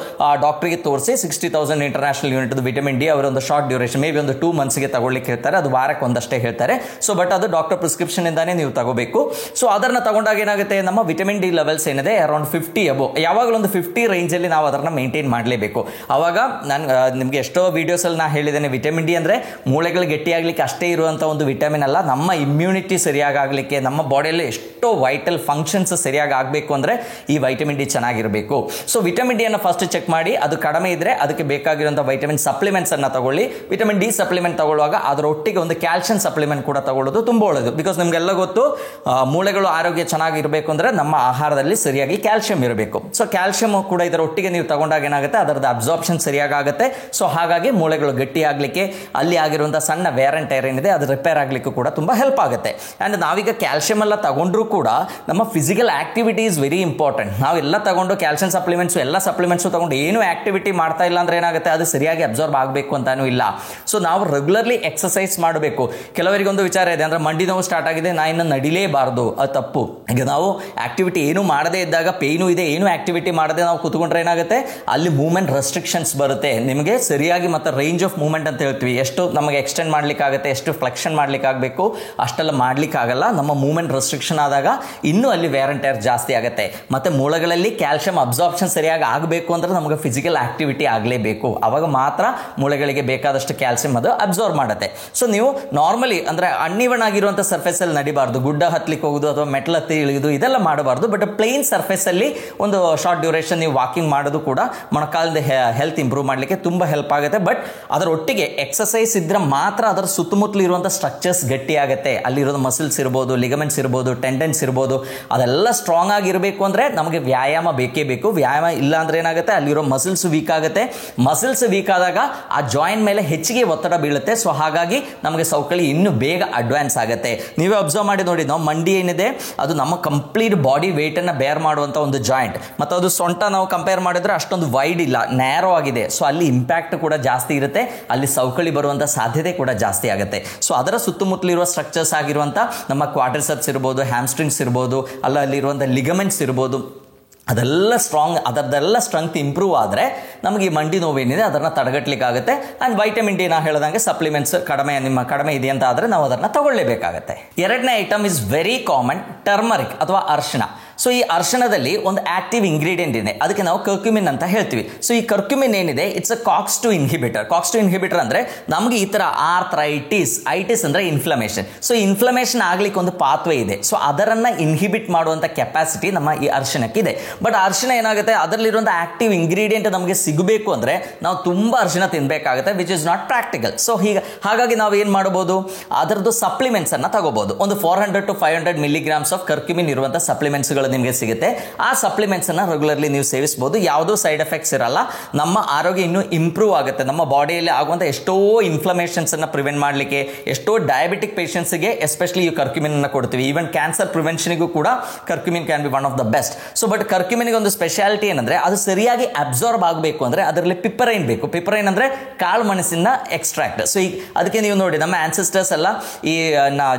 ಡಾಕ್ಟರ್ಗೆ ತೋರಿಸಿ 60,000 ಇಂಟರ್ನ್ಯಾಷನಲ್ ಯೂನಿಟ್ ವಿಟಮಿನ್ ಡಿ ಅವರೊಂದು ಶಾರ್ಟ್ ಡ್ಯೂರೇಷನ್, ಮೇ ಬಿ ಒಂದು 2 ಮಂತ್ಸ್ಗೆ ತಗೊಳ್ಳಿಕ್ಕೆ ಹೇಳ್ತಾರೆ, ಅದು ವಾರಕ್ಕೆ ಒಂದಷ್ಟೇ ಹೇಳ್ತಾರೆ. ಸೊ ಬಟ್ ಅದು ಡಾಕ್ಟರ್ ಪ್ರಿಸ್ಕ್ರಿಪ್ಷನ್ ಇಂದಾನೇ ನೀವು ತಗೋಬೇಕು. ಸೊ ಅದನ್ನು ತಗೊಂಡಾಗ ಏನಾಗುತ್ತೆ, ನಮ್ಮ ವಿಟಮಿನ್ ಡಿ ಲೆವೆಲ್ಸ್ ಏನಿದೆ ಅರೌಂಡ್ 50 ಅಬೋ, ಯಾವಾಗಲೂ ಒಂದು 50 ರೇಂಜಲ್ಲಿ ನಾವು ಅದನ್ನು ಮೇಂಟೈನ್ ಮಾಡಲೇಬೇಕು. ಅವಾಗ ನಾನು ನಿಮಗೆ ಎಷ್ಟೋ ವೀಡಿಯೋಸಲ್ಲಿ ನಾನು ಹೇಳಿದ್ದೇನೆ, ವಿಟಮಿನ್ ಡಿ ಅಂದರೆ ಮೂಳೆಗಳು ಗಟ್ಟಿಯಾಗಲಿಕ್ಕೆ ಅಷ್ಟೇ ಇರುವಂಥ ಒಂದು ವಿಟಮಿನ್ ಅಲ್ಲ, ನಮ್ಮ ಇಮ್ಯುನಿಟಿ ಸರಿಯಾಗಲಿಕ್ಕೆ, ನಮ್ಮ ಬಾಡಿಯಲ್ಲಿ ಎಷ್ಟೋ ವೈಟಲ್ ಫಂಕ್ಷನ್ಸ್ ಸರಿಯಾಗಿ ಆಗಬೇಕು ಅಂದರೆ ಈ ವೈಟಮಿನ್ ಡಿ ಚೆನ್ನಾಗಿರಬೇಕು. ಸೊ ವಿಟಮಿನ್ ಡಿಯನ್ನು ಫಸ್ಟ್ ಚೆಕ್ ಮಾಡಿ, ಅದು ಕಡಿಮೆ ಇದ್ದರೆ ಅದಕ್ಕೆ ಬೇಕಾಗಿರುವಂಥ ವೈಟಮಿನ್ ಸಪ್ಲಿಮೆಂಟ್ಸ್ ಅನ್ನು ತಗೊಳ್ಳಿ. ವಿಟಮಿನ್ ಡಿ ಸಪ್ಲಿಮೆಂಟ್ ತಗೊಳ್ಳುವಾಗ ಅದರ ಒಟ್ಟಿಗೆ ಒಂದು ಕ್ಯಾಲ್ಸಿಯಂ ಸಪ್ಲಿಮೆಂಟ್ ಕೂಡ ತಗೊಳ್ಳೋದು ತುಂಬ ಒಳ್ಳೆಯದು. ಬಿಕಾಸ್ ನಿಮಗೆಲ್ಲ ಗೊತ್ತು, ಮೂಳೆಗಳು ಆರೋಗ್ಯ ಚೆನ್ನಾಗಿರಬೇಕು ಅಂದರೆ ನಮ್ಮ ಆಹಾರದಲ್ಲಿ ಸರಿಯಾಗಿ ಕ್ಯಾಲ್ಸಿಯಂ ಇರಬೇಕು. ಸೊ ಕ್ಯಾಲ್ಸಿಯಂ ಕೂಡ ಇದರ ಒಟ್ಟಿಗೆ ನೀವು ತಗೊಂಡಾಗ ಏನಾಗುತ್ತೆ, ಅದರದ್ದು ಅಬ್ಸಾರ್ಪ್ಷನ್ ಸರಿಯಾಗುತ್ತೆ. ಸೊ ಹಾಗಾಗಿ ಮೂಳೆಗಳು ಗಟ್ಟಿ ಆಗಲಿಕ್ಕೆ, ಅಲ್ಲಿ ಆಗಿರುವಂಥ ಸಣ್ಣ ವೇರ್ ಆ್ಯಂಡ್ ಟೈರ್ ಏನಿದೆ ಅದು ರಿಪೇರ್ ಆಗಲಿಕ್ಕೂ ಕೂಡ ತುಂಬ ಹೆಲ್ಪ್ ಆಗುತ್ತೆ. ಆ್ಯಂಡ್ ನಾವೀಗ ಕ್ಯಾಲ್ಸಿಯಂ ಎಲ್ಲ ತಗೊಂಡ್ರೂ ಕೂಡ ನಮ್ಮ physical activity is very important. ನಾವೆಲ್ಲ ತಗೊಂಡು ಕ್ಯಾಲ್ಸಿಯಂ ಸಪ್ಲಿಮೆಂಟ್ಸು ಎಲ್ಲ ಸಪ್ಲಿಮೆಂಟ್ಸು ತಗೊಂಡು ಏನು ಆಕ್ಟಿವಿಟಿ ಮಾಡ್ತಾ ಇಲ್ಲ ಅಂದರೆ ಏನಾಗುತ್ತೆ, ಅದು ಸರಿಯಾಗಿ ಅಬ್ಸಾರ್ಬ್ ಆಗಬೇಕು ಅಂತಾನೂ ಇಲ್ಲ. ಸೊ ನಾವು ರೆಗ್ಯುಲರ್ಲಿ ಎಕ್ಸಸೈಸ್ ಮಾಡಬೇಕು. ಕೆಲವರಿಗೊಂದು ವಿಚಾರ ಇದೆ, ಅಂದರೆ ಮಂಡಿ ನೋವು ಸ್ಟಾರ್ಟ್ ಆಗಿದೆ, ನಾ ಇನ್ನು ನಡಿಲೇಬಾರ್ದು, ಅದು ತಪ್ಪು. ಈಗ ನಾವು ಆಕ್ಟಿವಿಟಿ ಏನು ಮಾಡದೇ ಇದ್ದಾಗ, ಪೇಯ್ನು ಇದೆ, ಏನು ಆಕ್ಟಿವಿಟಿ ಮಾಡದೆ ನಾವು ಕೂತ್ಕೊಂಡ್ರೆ ಏನಾಗುತ್ತೆ, ಅಲ್ಲಿ ಮೂವ್ಮೆಂಟ್ ರೆಸ್ಟ್ರಿಕ್ಷನ್ಸ್ ಬರುತ್ತೆ. ನಿಮಗೆ ಸರಿಯಾಗಿ ಮತ್ತು ರೇಂಜ್ ಆಫ್ ಮೂವ್ಮೆಂಟ್ ಅಂತ ಹೇಳ್ತೀವಿ, ಎಷ್ಟು ನಮಗೆ ಎಕ್ಸ್ಟೆಂಡ್ ಮಾಡ್ಲಿಕ್ಕಾಗುತ್ತೆ, ಎಷ್ಟು ಫ್ಲೆಕ್ಷನ್ ಮಾಡ್ಲಿಕ್ಕಾಗಬೇಕು ಅಷ್ಟೆಲ್ಲ ಮಾಡ್ಲಿಕ್ಕಾಗಲ್ಲ. ನಮ್ಮ ಮೂವ್ಮೆಂಟ್ ರೆಸ್ಟ್ರಿಕ್ಷನ್ ಆದಾಗ ಇನ್ನೂ ಅಲ್ಲಿ ವೇರ್ ಆ್ಯಂಡ್ ಟೈರ್ ಜಾಸ್ತಿ ಆಗುತ್ತೆ. ಮತ್ತು ಮೂಳೆಗಳಲ್ಲಿ ಕ್ಯಾಲ್ಸಿಯಂ ಅಬ್ಸಾರ್ಪ್ಷನ್ ಸರಿಯಾಗಿ ಆಗಬೇಕು ಅಂದರೆ ನಮಗೆ ಫಿಸಿಕಲ್ ಆಕ್ಟಿವಿಟಿ ಆಗಲೇಬೇಕು. ಅವಾಗ ಮಾತ್ರ ಮೂಳೆಗಳಿಗೆ ಬೇಕಾದಷ್ಟು ಕ್ಯಾಲ್ಸಿಯಂ ಅದು ಅಬ್ಸಾರ್ಬ್ ಮಾಡುತ್ತೆ. ಸೊ ನೀವು ನಾರ್ಮಲಿ ಅಂದರೆ ಅನ್ಇವನ್ ಆಗಿರುವಂಥ ಸರ್ಫೇಸಲ್ಲಿ ನಡಿಬಾರ್ದು, ಗುಡ್ಡ ಹತ್ತಲಿಕ್ಕೆ ಹೋಗೋದು ಅಥವಾ ಮೆಟ್ಲು ಹತ್ತಿ ಇಳಿಯೋದು ಇದೆಲ್ಲ ಮಾಡಬಾರ್ದು. ಬಟ್ ಪ್ಲೇನ್ ಸರ್ಫೇಸಲ್ಲಿ ಒಂದು ಶಾರ್ಟ್ ಡ್ಯೂರೇಷನ್ ನೀವು ವಾಕಿಂಗ್ ಮಾಡೋದು ಕೂಡ ಮೊಣಕಾಲದ ಹೆಲ್ತ್ ಇಂಪ್ರೂವ್ ಮಾಡಲಿಕ್ಕೆ ತುಂಬ ಹೆಲ್ಪ್ ಆಗುತ್ತೆ. ಬಟ್ ಅದರ ಒಟ್ಟಿಗೆ ಎಕ್ಸಸೈಸ್ ಇದ್ರೆ ಮಾತ್ರ ಅದರ ಸುತ್ತಮುತ್ತಲು ಇರುವಂಥ ಸ್ಟ್ರಕ್ಚರ್ಸ್ ಗಟ್ಟಿ ಆಗುತ್ತೆ. ಅಲ್ಲಿರೋದು ಮಸಲ್ಸ್ ಇರ್ಬೋದು, ಲಿಗಮೆಂಟ್ಸ್ ಇರ್ಬೋದು, ಟೆಂಡನ್ಸ್ ಇರ್ಬೋದು, ಅದೆಲ್ಲ ಸ್ಟ್ರಾಂಗ್ ಆಗಿರಬೇಕು ಅಂದರೆ ನಮಗೆ ವ್ಯಾಯಾಮ ಬೇಕೇ ಬೇಕು. ವ್ಯಾಯಾಮ ಇಲ್ಲ ಅಂದರೆ ಏನಾಗುತ್ತೆ, ಅಲ್ಲಿರೋ ಮಸಲ್ಸ್ ವೀಕ್ ಆಗುತ್ತೆ. ಮಸಲ್ಸ್ ವೀಕ್ ಆದಾಗ ಆ ಜಾಯಿಂಟ್ ಮೇಲೆ ಹೆಚ್ಚಿಗೆ ಒತ್ತಡ ಬೀಳುತ್ತೆ. ಸೊ ಹಾಗಾಗಿ ನಮಗೆ ಸೌಕಳಿ ಇನ್ನೂ ಬೇಗ ಅಡ್ವಾನ್ಸ್ ಆಗುತ್ತೆ. ನೀವೇ ಅಬ್ಸರ್ವ್ ಮಾಡಿ ನೋಡಿ, ನಾವು ಮಂಡಿ ಏನಿದೆ ಅದು ನಮ್ಮ ಕಂಪ್ಲೀಟ್ ಬಾಡಿ ವೇಟನ್ನು ಬೇರ್ ಮಾಡುವಂಥ ಒಂದು ಜಾಯಿಂಟ್. ಮತ್ತು ಅದು ಸೊಂಟ ನಾವು ಕಂಪೇರ್ ಮಾಡಿದ್ರೆ ಅಷ್ಟೊಂದು ವೈಡ್ ಇಲ್ಲ, ನ್ಯಾರೋ ಆಗಿದೆ. ಸೊ ಅಲ್ಲಿ ಇಂಪ್ಯಾಕ್ಟ್ ಕೂಡ ಜಾಸ್ತಿ ಇರುತ್ತೆ, ಅಲ್ಲಿ ಸೌಕಳಿ ಬರುವಂಥ ಸಾಧ್ಯತೆ ಕೂಡ ಜಾಸ್ತಿ ಆಗುತ್ತೆ. ಸೊ ಅದರ ಸುತ್ತಮುತ್ತಲಿರುವ ಸ್ಟ್ರಕ್ಚರ್ಸ್ ಆಗಿರುವಂಥ ನಮ್ಮ ಕ್ವಾಡ್ರಿಸೆಪ್ಸ್ ಇರ್ಬೋದು, ಹ್ಯಾಮ್ಸ್ಟ್ರಿಂಗ್ಸ್ ಇರ್ಬೋದು, ಅಲ್ಲಿರುವಂಥ ಲಿಗಮೆಂಟ್ಸ್ ಇರ್ಬೋದು, ಅದರದೆಲ್ಲ ಸ್ಟ್ರೆಂತ್ ಇಂಪ್ರೂವ್ ಆದರೆ ನಮಗೆ ಈ ಮಂಡಿ ನೋವೇನಿದೆ ಅದನ್ನು ತಡೆಗಟ್ಟಲಿಕ್ಕಾಗುತ್ತೆ. ಆ್ಯಂಡ್ ವೈಟಮಿನ್ ಡಿ ನಾ ಹೇಳ್ದಂಗೆ ಸಪ್ಲಿಮೆಂಟ್ಸ್ ಕಡಿಮೆ ಇದೆ ಅಂತ ಆದರೆ ನಾವು ಅದನ್ನು ತಗೊಳ್ಳೇಬೇಕಾಗತ್ತೆ. ಎರಡನೇ item is very common, turmeric ಅಥವಾ ಅರಿಶಿಣ. ಸೊ ಈ ಅರಿಶಿಣದಲ್ಲಿ ಒಂದು ಆಕ್ಟಿವ್ ಇಂಗ್ರೀಡಿಯೆಂಟ್ ಇದೆ, ಅದಕ್ಕೆ ನಾವು ಕರ್ಕ್ಯುಮಿನ್ ಅಂತ ಹೇಳ್ತೀವಿ. ಸೊ ಈ ಕರ್ಕ್ಯುಮಿನ್ ಏನಿದೆ, it's a COX-2 inhibitor. COX-2 inhibitor ಅಂದರೆ ನಮಗೆ ಈ ಥರ ಐಟಿಸ್ ಅಂದರೆ ಇನ್ಫ್ಲಮೇಷನ್. ಸೊ ಇನ್ಫ್ಲಮೇಷನ್ ಆಗ್ಲಿಕ್ಕೆ ಒಂದು ಪಾತ್ವೆ ಇದೆ. ಸೊ ಅದರನ್ನು ಇನ್ಹಿಬಿಟ್ ಮಾಡುವಂಥ ಕೆಪಾಸಿಟಿ ನಮ್ಮ ಈ ಅರಿಶಿಣಕ್ಕಿದೆ. ಬಟ್ ಅರಿಶಿಣ ಏನಾಗುತ್ತೆ, ಅದರಲ್ಲಿರುವಂಥ ಆಕ್ಟಿವ್ ಇಂಗ್ರೀಡಿಯೆಂಟ್ ನಮಗೆ ಸಿಗಬೇಕು ಅಂದರೆ ನಾವು ತುಂಬ ಅರಿಶಿಣ ತಿನ್ನಬೇಕಾಗುತ್ತೆ, which is not practical. So ಹಾಗಾಗಿ ನಾವು ಏನು ಮಾಡ್ಬೋದು, ಅದರದ್ದು ಸಪ್ಲಿಮೆಂಟ್ಸನ್ನು ತಗೋಬೋದು. ಒಂದು 400 to 500 milligrams ಆಫ್ ಕರ್ಕ್ಯುಮಿನ್ ಇರುವಂಥ ಸಪ್ಲಿಮೆಂಟ್ಸ್ಗಳು ನಿಮಗೆ ಸಿಗುತ್ತೆ. ಆ ಸಪ್ಲಿಮೆಂಟ್ಸ್ ಅನ್ನ ರೆಗ್ಯುಲರ್ಲಿ ನೀವು ಸೇವಿಸಬಹುದು. ಯಾವುದೋ ಸೈಡ್ ಎಫೆಕ್ಟ್ಸ್ ಇರಲ್ಲ, ನಮ್ಮ ಆರೋಗ್ಯ ಇನ್ನೂ ಇಂಪ್ರೂವ್ ಆಗುತ್ತೆ. ನಮ್ಮ ಬಾಡಿಯಲ್ಲಿ ಆಗುವಂಥ ಎಷ್ಟೋ ಇನ್ಫ್ಲಮೇಷನ್ಸ್ ಅನ್ನ ಪ್ರಿವೆಂಟ್ ಮಾಡಲಿಕ್ಕೆ, ಎಷ್ಟೋ ಡಯಾಬಿಟಿಕ್ ಪೇಷಂಟ್ಸ್ಗೆ ಎಸ್ಪೆಷಲಿ ಈ ಕರ್ಕ್ಯುಮಿನ್ ಅನ್ನು ಕೊಡ್ತೀವಿ. ಈವನ್ ಕ್ಯಾನ್ಸರ್ ಪ್ರಿವೆನ್ಷನ್ಗೂ ಕೂಡ curcumin can be one of the best. So but ಕರ್ಕ್ಯುಮಿನ್ಗೆ ಒಂದು ಸ್ಪೆಷಾಲಿಟಿ ಏನಂದ್ರೆ, ಅದು ಸರಿಯಾಗಿ ಅಬ್ಸಾರ್ಬ್ ಆಗಬೇಕು ಅಂದರೆ ಅದರಲ್ಲಿ ಪಿಪರೈನ್ ಬೇಕು. ಪಿಪರೈನ್ ಅಂದರೆ ಕಾಳು ಮೆಣಸಿನ ಎಕ್ಸ್ಟ್ರಾಕ್ಟ್. ಸೊ ಈಗ ಅದಕ್ಕೆ ನೀವು ನೋಡಿ, ನಮ್ಮ ಆನ್ಸೆಸ್ಟರ್ಸ್ ಎಲ್ಲ ಈ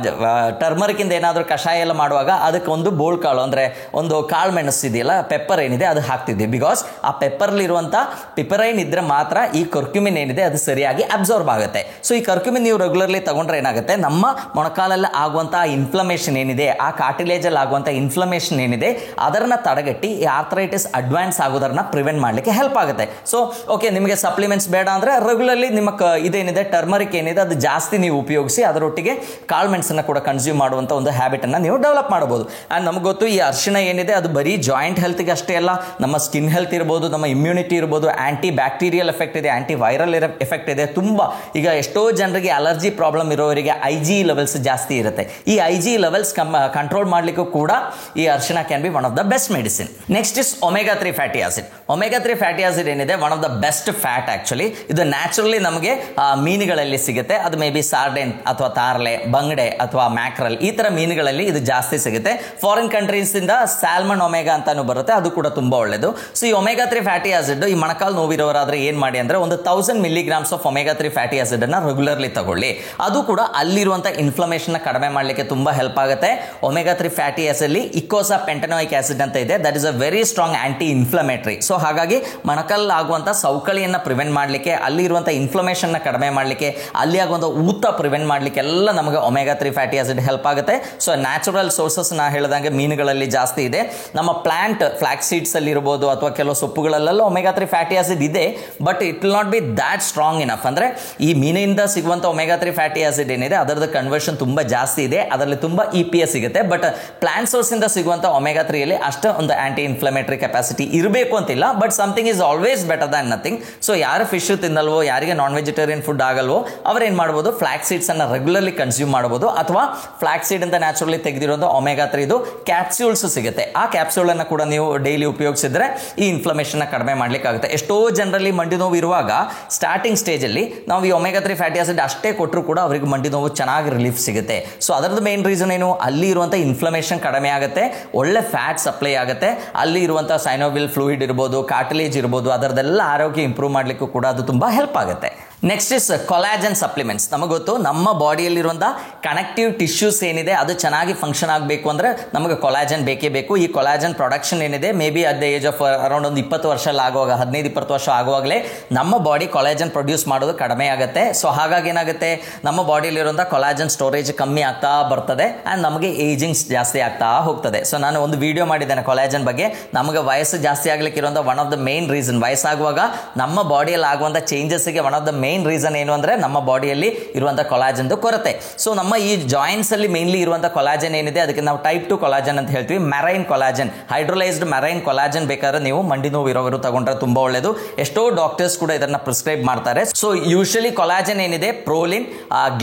ಟರ್ಮರಿಕ್ ಇಂದ ಏನಾದರೂ ಕಷಾಯ ಎಲ್ಲ ಮಾಡುವಾಗ ಅದಕ್ಕೆ ಒಂದು ಬೋಳ್ ಕಾಳು ಅಂದರೆ ಒಂದು ಕಾಳು ಮೆಣಸು ಇದೆಯಲ್ಲ, ಪೆಪ್ಪರ್ ಏನಿದೆ ಅದು ಹಾಕ್ತಿದ್ವಿ. ಬಿಕಾಸ್ ಆ ಪೆಪ್ಪರ್ಲಿರುವಂಥ ಪಿಪರೈನ್ ಇದ್ರೆ ಮಾತ್ರ ಈ ಕರ್ಕ್ಯುಮಿನ್ ಏನಿದೆ ಅದು ಸರಿಯಾಗಿ ಅಬ್ಸಾರ್ಬ್ ಆಗುತ್ತೆ. ಸೊ ಈ ಕರ್ಕ್ಯುಮಿನ್ ನೀವು ರೆಗ್ಯುಲರ್ಲಿ ತಗೊಂಡ್ರೆ ಏನಾಗುತ್ತೆ, ನಮ್ಮ ಮೊಣಕಾಲಲ್ಲಿ ಆಗುವಂಥ ಇನ್ಫ್ಲಮೇಷನ್ ಏನಿದೆ, ಆ ಕಾರ್ಟಿಲೇಜಲ್ಲಿ ಆಗುವಂಥ ಇನ್ಫ್ಲಮೇಷನ್ ಏನಿದೆ ಅದನ್ನ ತಡೆಗಟ್ಟಿ ಈ ಆರ್ಥರೈಟಿಸ್ ಅಡ್ವಾನ್ಸ್ ಆಗೋದನ್ನ ಪ್ರಿವೆಂಟ್ ಮಾಡಲಿಕ್ಕೆ ಹೆಲ್ಪ್ ಆಗುತ್ತೆ. ಸೊ ಓಕೆ, ನಿಮಗೆ ಸಪ್ಲಿಮೆಂಟ್ಸ್ ಬೇಡ ಅಂದರೆ ರೆಗ್ಯುಲರ್ಲಿ ನಿಮ್ಮ ಇದೇನಿದೆ ಟರ್ಮರಿಕ್ ಏನಿದೆ ಅದು ಜಾಸ್ತಿ ನೀವು ಉಪಯೋಗಿಸಿ ಅದರೊಟ್ಟಿಗೆ ಕಾಳು ಮೆಣಸನ್ನು ಕೂಡ ಕನ್ಸ್ಯೂಮ್ ಮಾಡುವಂಥ ಒಂದು ಹ್ಯಾಬಿಟನ್ನು ನೀವು ಡೆವಲಪ್ ಮಾಡಬಹುದು. ಆ್ಯಂಡ್ ನಮ್ಗೆ ಗೊತ್ತು, ಈ ಅರಿಶಿಣ ಅರಿಶಿಣ ಏನಿದೆ ಅದು ಬರೀ ಜಾಯಿಂಟ್ ಹೆಲ್ತ್ಗೆ ಅಷ್ಟೇ ಅಲ್ಲ, ನಮ್ಮ ಸ್ಕಿನ್ ಹೆಲ್ತ್ ಇರ್ಬೋದು, ನಮ್ಮ ಇಮ್ಯುನಿಟಿ ಇರ್ಬೋದು, ಆಂಟಿ ಬ್ಯಾಕ್ಟೀರಿಯಲ್ ಎಫೆಕ್ಟ್ ಇದೆ, ಆಂಟಿ ವೈರಲ್ ಎಫೆಕ್ಟ್ ಇದೆ. ತುಂಬ ಈಗ ಎಷ್ಟೋ ಜನರಿಗೆ ಅಲರ್ಜಿ ಪ್ರಾಬ್ಲಮ್ ಇರೋರಿಗೆ IgE ಲೆವೆಲ್ಸ್ ಜಾಸ್ತಿ ಇರುತ್ತೆ. ಈ IgE ಲೆವೆಲ್ಸ್ ಕಂಟ್ರೋಲ್ ಮಾಡಲಿಕ್ಕೂ ಕೂಡ ಈ ಅರಿಶಿಣ can be one of the best medicine. Next is omega 3 fatty acid. Omega 3 fatty acid ಏನಿದೆ one of the best fat actually. ಇದು ನ್ಯಾಚುರಲಿ ನಮಗೆ ಮೀನುಗಳಲ್ಲಿ ಸಿಗುತ್ತೆ. ಅದು ಮೇ ಬಿ ಸಾರ್ಡೆನ್ ಅಥವಾ ತಾರ್ಲೆ, ಬಂಗಡೆ ಅಥವಾ ಮ್ಯಾಕ್ರಲ್ ಈ ತರ ಮೀನುಗಳಲ್ಲಿ ಇದು ಜಾಸ್ತಿ ಸಿಗುತ್ತೆ. ಫಾರಿನ್ ಕಂಟ್ರೀಸ್ ಇಂದ ಸ್ಯಾಲ್ಮನ್ ಒಮೆಗಾ ಅಂತಾನು ಬರುತ್ತೆ, ಅದು ಕೂಡ ತುಂಬಾ ಒಳ್ಳೆಯದು. ಸೊ ಈ ಒಮೆಗಾ 3 ಫ್ಯಾಟಿ ಆಸಿಡ್ ಈ ಮೊಣಕಾಲು ನೋವಿರೋರಾದ್ರೆ ಏನ್ ಮಾಡಿ ಅಂದ್ರೆ ಒಂದು 1000 milligrams of omega 3 fatty acid ಅನ್ನ ರೆಗ್ಯುಲರ್ಲಿ ತಗೊಳ್ಳಿ. ಅದು ಕೂಡ ಅಲ್ಲಿರುವಂತ ಇನ್ಫ್ಲಮೇಷನ್ ಕಡಿಮೆ ಮಾಡಲಿಕ್ಕೆ ತುಂಬಾ ಹೆಲ್ಪ್ ಆಗುತ್ತೆ. ಒಮೆಗಾ 3 ಫ್ಯಾಟಿ ಆಸಿಡ್ ಅಲ್ಲಿ ಇಕೋಸಾ ಪೆಂಟನೋಯಿಕ್ ಆಸಿಡ್ ಅಂತ ಇದೆ, that is a very strong aunty inflammatory. So ಹಾಗಾಗಿ ಮೊಣಕಲ್ ಆಗುವಂತ ಸೌಕಳಿಯನ್ನ ಪ್ರಿವೆಂಟ್ ಮಾಡಲಿಕ್ಕೆ, ಅಲ್ಲಿ ಇರುವಂತ ಇನ್ಫ್ಲಮೇಷನ್ ಕಡಿಮೆ ಮಾಡಲಿಕ್ಕೆ, ಅಲ್ಲಿ ಆಗುವಂತ ಊತ ಪ್ರಿವೆಂಟ್ ಮಾಡಲಿಕ್ಕೆ ಎಲ್ಲ ನಮಗೆ ಒಮೆಗಾ 3 ಫ್ಯಾಟಿ ಆಸಿಡ್ ಹೆಲ್ಪ್ ಆಗುತ್ತೆ. ಸೊ ನ್ಯಾಚುರಲ್ ಸೋರ್ಸಸ್ ನಾ ಹೇಳಿದಂಗೆ ಮೀನುಗಳಲ್ಲಿ ಜಾಸ್ತಿ ಇದೆ. ನಮ್ಮ ಪ್ಲಾಂಟ್ ಫ್ಲಾಕ್ಸ್ ಸೀಡ್ಸ್ ಅಲ್ಲಿ ಇರಬಹುದು ಅಥವಾ ಕೆಲವು ಸೊಪ್ಪುಗಳಲ್ಲೆಲ್ಲ ಒಮೆಗಾ 3 ಫ್ಯಾಟಿ ಆಸಿಡ್ ಇದೆ, but it will not be that strong enough. ಅಂದ್ರೆ ಈ ಮೀನಿಂದ ಸಿಗುವಂತ ಒಮೆಗಾ 3 ಫ್ಯಾಟಿ ಆಸಿಡ್ ಏನಿದೆ ಅದರದ ಕನ್ವರ್ಷನ್ ತುಂಬಾ ಜಾಸ್ತಿ ಇದೆ, ಅದರಲ್ಲಿ ತುಂಬಾ EPS ಸಿಗುತ್ತೆ. ಬಟ್ ಪ್ಲಾಂಟ್ ಸೋರ್ಸ್ ಇಂದ ಸಿಗುವಂತ ಒಮೆಗಾ 3 ಅಲ್ಲಿ ಅಷ್ಟೇ ಒಂದು ಆಂಟಿ ಇನ್ಫ್ಲಮೇಟರಿ ಕೆಪಾಸಿಟಿ ಇರಬೇಕು ಅಂತಿಲ್ಲ, but something is always better than nothing. So ಯಾರು ಫಿಶ್ ತಿನ್ನಲ್ವೋ, ಯಾರಿಗೆ ನಾನ್ ವೆಜಿಟೇರಿಯನ್ ಫುಡ್ ಆಗಲ್ವೋ ಅವ್ರೇನ್ ಮಾಡಬಹುದು, ಫ್ಲಾಕ್ಸ್ ಸೀಡ್ಸ್ ಅನ್ನ ರೆಗ್ಯುಲರ್ಲಿ ಕನ್ಸ್ಯೂಮ್ ಮಾಡಬಹುದು. ಅಥವಾ ಫ್ಲಾಕ್ಸ್ ಸೀಡ್ ಅಂತ ನ್ಯಾಚುರಲಿ ತೆಗೆದಿರೋದು ಒಮೆಗಾ 3 ಕ್ಯಾಪ್ಸ್ಯೂಲ್ಸ್ ಸಿಗುತ್ತೆ. ಆ ಕ್ಯಾಪ್ಸ್ಯೂಲ್ ಅನ್ನ ಕೂಡ ನೀವು ಡೈಲಿ ಉಪಯೋಗಿಸಿದ್ರೆ ಈ ಇನ್ಫ್ಲಮೇಷನ್ ಕಡಿಮೆ ಮಾಡ್ಲಿಕ್ಕೆ ಆಗುತ್ತೆ. ಎಷ್ಟೋ ಜನರಲ್ಲಿ ಮಂಡಿ ನೋವು ಇರುವಾಗ ಸ್ಟಾರ್ಟಿಂಗ್ ಸ್ಟೇಜ್ ಅಲ್ಲಿ ನಾವು ಈ ಒಮೆಗಾ 3 ಫ್ಯಾಟಿ ಆಸಿಡ್ ಅಷ್ಟೇ ಕೊಟ್ಟರು ಕೂಡ ಅವರಿಗೆ ಮಂಡಿ ನೋವು ಚೆನ್ನಾಗಿ ರಿಲೀಫ್ ಸಿಗುತ್ತೆ. ಸೊ ಅದರದ್ದು ಮೇನ್ ರೀಸನ್ ಏನು, ಅಲ್ಲಿ ಇರುವಂತ ಇನ್ಫ್ಲಮೇಷನ್ ಕಡಿಮೆ ಆಗುತ್ತೆ, ಒಳ್ಳೆ ಫ್ಯಾಟ್ ಸಪ್ಲೈ ಆಗುತ್ತೆ, ಅಲ್ಲಿ ಇರುವಂತಹ ಸೈನೋವಿಲ್ ಫ್ಲೂಯಿಡ್ ಇರ್ಬೋದು, ಕಾರ್ಟಿಲೇಜ್ ಇರ್ಬೋದು, ಅದರದೆಲ್ಲ ಆರೋಗ್ಯ ಇಂಪ್ರೂವ್ ಮಾಡ್ಲಿಕ್ಕೂ ಕೂಡ ಅದು ತುಂಬಾ ಹೆಲ್ಪ್ ಆಗುತ್ತೆ. Next is collagen supplements. ನಮಗೆ ಗೊತ್ತು ನಮ್ಮ ಬಾಡಿಯಲ್ಲಿರುವಂತಹ ಕನೆಕ್ಟಿವ್ ಟಿಶ್ಯೂಸ್ ಏನಿದೆ ಅದು ಚೆನ್ನಾಗಿ ಫಂಕ್ಷನ್ ಆಗಬೇಕು ಅಂದ್ರೆ ನಮಗೆ ಕೊಲಾಜನ್ ಬೇಕೇ ಬೇಕು. ಈ ಕೊಲಾಜನ್ ಪ್ರೊಡಕ್ಷನ್ ಏನಿದೆ may be at the age of around ಒಂದು 20 ವರ್ಷ ಆಗುವಾಗ, 15-20 ವರ್ಷ ಆಗುವಾಗಲೇ ನಮ್ಮ ಬಾಡಿ ಕೊಲಾಜನ್ ಪ್ರೊಡ್ಯೂಸ್ ಮಾಡೋದು ಕಡಿಮೆ ಆಗುತ್ತೆ. ಸೊ ಹಾಗಾಗಿ ಏನಾಗುತ್ತೆ, ನಮ್ಮ ಬಾಡಿಯಲ್ಲಿರುವಂತಹ ಕೊಲಾಜನ್ ಸ್ಟೋರೇಜ್ ಕಮ್ಮಿ ಆಗ್ತಾ ಬರ್ತದೆ ಅಂಡ್ ನಮಗೆ ಏಜಿಂಗ್ ಜಾಸ್ತಿ ಆಗ್ತಾ ಹೋಗ್ತದೆ. ಸೊ ನಾನು ಒಂದು ವಿಡಿಯೋ ಮಾಡಿದ್ದೇನೆ ಕೊಲಾಜನ್ ಬಗ್ಗೆ. ನಮಗೆ ವಯಸ್ಸು ಜಾಸ್ತಿ ಆಗ್ಲಿಕ್ಕೆ ಇರುವಂತಹ one of the main reason, ವಯಸ್ಸಾಗುವಾಗ ನಮ್ಮ ಬಾಡಿಯಲ್ಲಿ ಆಗುವಂತಹ ಚೇಂಜಸ್ಗೆ one of the main reason ಏನು ಅಂದ್ರೆ ನಮ್ಮ ಬಾಡಿಯಲ್ಲಿ ಇರುವಂತಹ ಕೊಲಾಜನ್ ಕೊರತೆ. ಸೊ ನಮ್ಮ ಈ ಜಾಯಿಂಟ್ಸ್ ಅಲ್ಲಿ ಮೇನ್ಲಿ ಇರುವಂತಹ ಕೊಲಾಜನ್ ಏನಿದೆ ಅದಕ್ಕೆ ನಾವು ಟೈಪ್ 2 ಕೊಲಾಜನ್ ಅಂತ ಹೇಳ್ತೀವಿ. ಮೆರೈನ್ ಕೊಲಾಜನ್, ಹೈಡ್ರೋಲೈಸ್ಡ್ ಮೆರೈನ್ ಕೊಲಾಜನ್ ಬೇಕಾದ್ರೆ ನೀವು ಮಂಡಿ ನೋವು ಇರೋರು ತಗೊಂಡ್ರೆ ತುಂಬಾ ಒಳ್ಳೆಯದು. ಎಷ್ಟೋ ಡಾಕ್ಟರ್ಸ್ ಕೂಡ ಇದನ್ನ ಪ್ರಿಸ್ಕ್ರೈಬ್ ಮಾಡ್ತಾರೆ. ಸೊ ಯೂಶಲಿ ಕೊಲಾಜನ್ ಏನಿದೆ proline,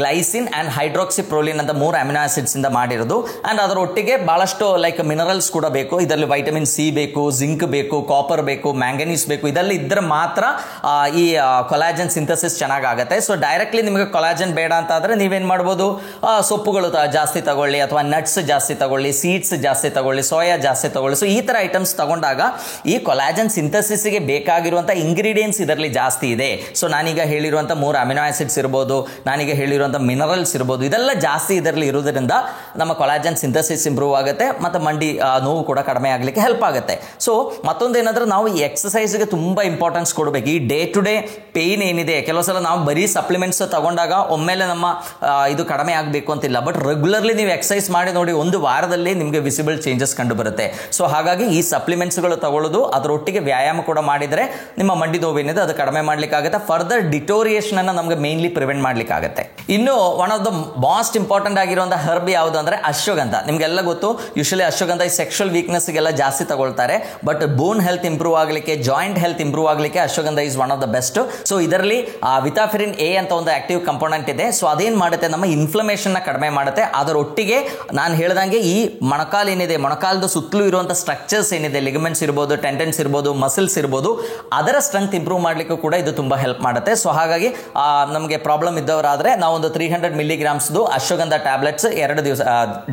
glycine and hydroxy proline ಅಂತ 3 ಅಮಿನೋ ಆಸಿಡ್ಸ್ ಇಂದ ಮಾಡಿರೋದು. ಅಂಡ್ ಅದರ ಒಟ್ಟಿಗೆ ಬಹಳಷ್ಟು ಲೈಕ್ ಮಿನರಲ್ಸ್ ಕೂಡ ಬೇಕು. ಇದರಲ್ಲಿ ವೈಟಮಿನ್ ಸಿ ಬೇಕು, ಜಿಂಕ್ ಬೇಕು, ಕಾಪರ್ ಬೇಕು, ಮ್ಯಾಂಗನೀಸ್ ಬೇಕು. ಇದೆಲ್ಲ ಇದ್ರೆ ಮಾತ್ರ ಈ ಕೊಲಾಜನ್ ಸಿಂಥಸಿಸ್ ಚೆನ್ನಾಗುತ್ತೆ. ಸೊ ಡೈರೆಕ್ಟ್ಲಿ ನಿಮಗೆ ಕೊಲಾಜನ್ ಬೇಡ ಅಂತ ಆದ್ರೆ ನೀವೇನ್ ಮಾಡಬಹುದು, ಸೊಪ್ಪುಗಳು ಜಾಸ್ತಿ ತಗೊಳ್ಳಿ, ಅಥವಾ ನಟ್ಸ್ ಜಾಸ್ತಿ ತಗೊಳ್ಳಿ, ಸೀಡ್ಸ್ ಜಾಸ್ತಿ ತಗೊಳ್ಳಿ, ಸೋಯಾ ಜಾಸ್ತಿ ತಗೊಳ್ಳಿ. ಸೊ ಈ ತರ ಐಟಮ್ಸ್ ತಗೊಂಡಾಗ ಈ ಕೊಲಾಜನ್ ಸಿಂಥಸಿಸ್ಗೆ ಬೇಕಾಗಿರುವಂತಹ ಇಂಗ್ರೀಡಿಯೆಂಟ್ಸ್ ಇದರಲ್ಲಿ ಜಾಸ್ತಿ ಇದೆ. ಸೊ ನಾನೀಗ ಹೇಳಿರುವಂತಹ 3 ಅಮಿನೋ ಆಸಿಡ್ಸ್ ಇರಬಹುದು, ನಾನೀಗ ಹೇಳಿರುವಂತಹ ಮಿನರಲ್ಸ್ ಇರಬಹುದು, ಇದೆಲ್ಲ ಜಾಸ್ತಿ ಇದರಲ್ಲಿ ಇರೋದ್ರಿಂದ ನಮ್ಮ ಕೊಲಾಜನ್ ಸಿಂಥಸಿಸ್ ಇಂಪ್ರೂವ್ ಆಗುತ್ತೆ ಮತ್ತೆ ಮಂಡಿ ನೋವು ಕೂಡ ಕಡಿಮೆ ಆಗಲಿಕ್ಕೆ ಹೆಲ್ಪ್ ಆಗುತ್ತೆ. ಸೊ ಮತ್ತೊಂದೇನಂದ್ರೆ ನಾವು ಈ ಎಕ್ಸಸೈಸ್ಗೆ ತುಂಬಾ ಇಂಪಾರ್ಟೆನ್ಸ್ ಕೊಡಬೇಕು. ಈ ಡೇ ಟು ಡೇ ಪೇನ್ ಏನಿದೆ, ಕೆಲವು ಸಲ ನಾವು ಬರೀ ಸಪ್ಲಿಮೆಂಟ್ಸ್ ತಗೊಂಡಾಗ ಒಮ್ಮೆಲೆ ನಮ್ಮ ಇದು ಕಡಿಮೆ ಆಗಬೇಕು ಅಂತಿಲ್ಲ, ಬಟ್ ರೆಗ್ಯುಲರ್ಲಿ ನೀವು ಎಕ್ಸಸೈಸ್ ಮಾಡಿ ನೋಡಿ, ಒಂದು ವಾರದಲ್ಲಿ ನಿಮಗೆ ವಿಸಿಬಲ್ ಚೇಂಜಸ್ ಕಂಡು ಬರುತ್ತೆ. ಸೊ ಹಾಗಾಗಿ ಈ ಸಪ್ಲಿಮೆಂಟ್ಸ್ಗಳು ತಗೊಳ್ಳೋದು, ಅದರೊಟ್ಟಿಗೆ ವ್ಯಾಯಾಮ ಕೂಡ ಮಾಡಿದರೆ ನಿಮ್ಮ ಮಂಡಿ ನೋವೇನಿದೆ ಅದು ಕಡಿಮೆ ಮಾಡ್ಲಿಕ್ಕಾಗುತ್ತೆ. ಫರ್ದರ್ ಡಿಟೋರಿಯೇಷನ್ ಅನ್ನ ನಮಗೆ ಮೇನ್ಲಿ ಪ್ರಿವೆಂಟ್ ಮಾಡ್ಲಿಕ್ಕಾಗುತ್ತೆ. ಇನ್ನು one of the most important ಆಗಿರುವಂತಹ ಹರ್ಬ್ ಯಾವುದು ಅಂದ್ರೆ ಅಶ್ವಗಂಧ. ನಿಮ್ಗೆಲ್ಲ ಗೊತ್ತು, ಯೂಶಲಿ ಅಶ್ವಗಂಧ ಈ ಸೆಕ್ಷುವಲ್ ವೀಕ್ನೆಸ್ಗೆಲ್ಲ ಜಾಸ್ತಿ ತಗೊಳ್ತಾರೆ, ಬಟ್ ಬೋನ್ ಹೆಲ್ತ್ ಇಂಪ್ರೂವ್ ಆಗಲಿಕ್ಕೆ, ಜಾಯಿಂಟ್ ಹೆಲ್ತ್ ಇಂಪ್ರೂವ್ ಆಗಲಿಕ್ಕೆ ashwagandha is one of the best. So ಇದರಲ್ಲಿ ವಿಟಾಫಿರಿನ್ ಎ ಅಂತ ಒಂದು ಆಕ್ಟಿವ್ ಕಂಪೋನೆಂಟ್ ಇದೆ. ಸೊ ಅದೇನ್ ಮಾಡುತ್ತೆ, ನಮ್ಮ ಇನ್ಫ್ಲಮೇಷನ್ ಕಡಿಮೆ ಮಾಡುತ್ತೆ. ಅದರೊಟ್ಟಿಗೆ ನಾನು ಹೇಳ್ದಂಗೆ ಈ ಮೊಣಕಾಲು ಏನಿದೆ, ಮೊಣಕಾಲದ ಸುತ್ತಲೂ ಇರುವಂತಹ ಸ್ಟ್ರಕ್ಚರ್ಸ್ ಏನಿದೆ, ಲಿಗಮೆಂಟ್ಸ್ ಇರ್ಬೋದು, ಟೆಂಡನ್ಸ್ ಇರ್ಬೋದು, ಮಸಲ್ಸ್ ಇರ್ಬೋದು, ಅದರ ಸ್ಟ್ರೆಂತ್ ಇಂಪ್ರೂವ್ ಮಾಡ್ಲಿಕ್ಕೂ ಕೂಡ ಇದು ತುಂಬಾ ಹೆಲ್ಪ್ ಮಾಡುತ್ತೆ. ಸೊ ಹಾಗಾಗಿ ನಮಗೆ ಪ್ರಾಬ್ಲಮ್ ಇದ್ದವರಾದ್ರೆ ನಾವು ಒಂದು 300 ಮಿಲಿಗ್ರಾಮ್ಸ್ ಅಶ್ವಗಂಧ ಟ್ಯಾಬ್ಲೆಟ್ಸ್ 2 ದಿವಸ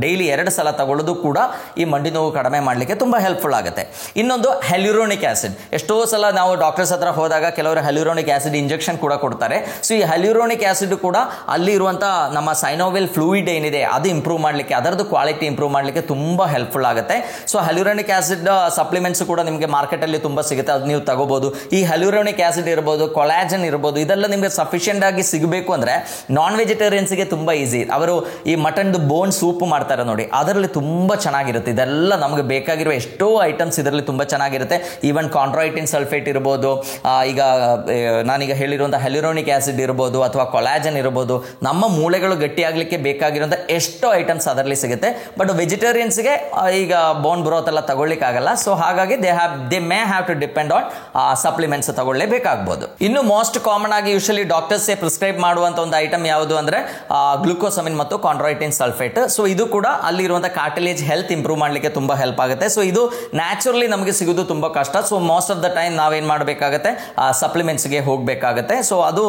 ಡೈಲಿ 2 ಸಲ ತಗೊಳ್ಳೋದು ಕೂಡ ಈ ಮಂಡಿ ನೋವು ಕಡಿಮೆ ಮಾಡಲಿಕ್ಕೆ ತುಂಬಾ ಹೆಲ್ಪ್ಫುಲ್ ಆಗುತ್ತೆ. ಇನ್ನೊಂದು ಹ್ಯಾಲ್ಯೂರೋನಿಕ್ ಆಸಿಡ್. ಎಷ್ಟೋ ಸಲ ನಾವು ಡಾಕ್ಟರ್ಸ್ ಹತ್ರ ಹೋದಾಗ ಕೆಲವರು ಹ್ಯಾಲ್ಯೂರೋನಿಕ್ ಆಸಿಡ್ ಇಂಜೆಕ್ಷನ್ ಕೂಡ ಕೊಡ್ತಾರೆ. ಸೊ ಈ ಹ್ಯಾಲ್ಯೂರೋನಿಕ್ ಆಸಿಡ್ ಕೂಡ ಅಲ್ಲಿ ಇರುವಂತಹ ನಮ್ಮ ಸೈನೋವಿಲ್ ಫ್ಲೂಯಿಡ್ ಏನಿದೆ ಅದು ಇಂಪ್ರೂವ್ ಮಾಡಲಿಕ್ಕೆ, ಅದರದ್ದು ಕ್ವಾಲಿಟಿ ಇಂಪ್ರೂವ್ ಮಾಡಲಿಕ್ಕೆ ತುಂಬಾ ಹೆಲ್ಪ್ಫುಲ್ ಆಗುತ್ತೆ. ಸೊ ಹ್ಯಾಲ್ಯೂರೋನಿಕ್ ಆಸಿಡ್ ಸಪ್ಲಿಮೆಂಟ್ಸ್ ಕೂಡ ನಿಮಗೆ ಮಾರ್ಕೆಟ್ ಅಲ್ಲಿ ತುಂಬಾ ಸಿಗುತ್ತೆ, ಅದು ನೀವು ತಗೋಬಹುದು. ಈ ಹ್ಯಾಲ್ಯೂರೋನಿಕ್ ಆಸಿಡ್ ಇರಬಹುದು, ಕೊಲಾಜನ್ ಇರಬಹುದು, ಇದೆಲ್ಲ ನಿಮಗೆ ಸಫಿಷಿಯಂಟ್ ಆಗಿ ಸಿಗಬೇಕು ಅಂದ್ರೆ ನಾನ್ ವೆಜಿಟೇರಿಯನ್ಸ್ಗೆ ತುಂಬಾ ಈಸಿ. ಅವರು ಈ ಮಟನ್ ಬೋನ್ ಸೂಪ್ ಮಾಡ್ತಾರೆ ನೋಡಿ, ಅದರಲ್ಲಿ ತುಂಬಾ ಚೆನ್ನಾಗಿರುತ್ತೆ. ಇದೆಲ್ಲ ನಮಗೆ ಬೇಕಾಗಿರುವ ಎಷ್ಟೋ ಐಟಮ್ಸ್ ಇದರಲ್ಲಿ ತುಂಬಾ ಚೆನ್ನಾಗಿರುತ್ತೆ. ಈವನ್ ಕಾಂಟ್ರಾಯ್ಟಿನ್ ಸಲ್ಫೇಟ್ ಇರಬಹುದು, ಈಗ ನಾನೀಗ ಹೇಳಿರುವಂತಹ ಹ್ಯಾಲ್ಯುರೋನಿಕ್ ಆಸಿಡ್ ಇರ್ಬೋದು ಅಥವಾ ಕೊಲಾಜನ್ ಇರ್ಬೋದು, ನಮ್ಮ ಮೂಳೆಗಳು ಗಟ್ಟಿಯಾಗಲಿಕ್ಕೆ ಬೇಕಾಗಿರೋಂಥ ಎಷ್ಟೋ ಐಟಮ್ಸ್ ಅದರಲ್ಲಿ ಸಿಗುತ್ತೆ. ಬಟ್ ವೆಜಿಟೇರಿಯನ್ಸ್ಗೆ ಈಗ ಬೋನ್ ಬ್ರೋತ್ ಎಲ್ಲ ತಗೊಳ್ಳಿಕ್ಕಾಗಲ್ಲ. ಸೊ ಹಾಗಾಗಿ they may have to depend on supplements ತಗೊಳ್ಳೇಬೇಕಾಗ್ಬೋದು. ಇನ್ನು ಮೋಸ್ಟ್ ಕಾಮನ್ ಆಗಿ ಯೂಶಲಿ ಡಾಕ್ಟರ್ಸ್ ಪ್ರಿಸ್ಕ್ರೈಬ್ ಮಾಡುವಂತ ಒಂದು ಐಟಮ್ ಯಾವುದು ಅಂದ್ರೆ ಗ್ಲೂಕೋಸಮಿನ್ ಮತ್ತು ಕಾಂಡ್ರಾಯ್ಟಿನ್ ಸಲ್ಫೇಟ್. ಸೊ ಇದು ಕೂಡ ಅಲ್ಲಿರುವಂತಹ ಕಾರ್ಟಿಲೇಜ್ ಹೆಲ್ತ್ ಇಂಪ್ರೂವ್ ಮಾಡಲಿಕ್ಕೆ ತುಂಬಾ ಹೆಲ್ಪ್ ಆಗುತ್ತೆ. ಸೊ ಇದು ನ್ಯಾಚುರಲಿ ನಮಗೆ ಸಿಗೋದು ತುಂಬಾ ಕಷ್ಟ. So most of the time ನಾವೇನ್ ಮಾಡಬೇಕಾಗುತ್ತೆ, ಸಪ್ಲಿಮೆಂಟ್ಸ್ಗೆ ಹೋಗಬೇಕಾಗುತ್ತೆ. ಸೊ ಅದು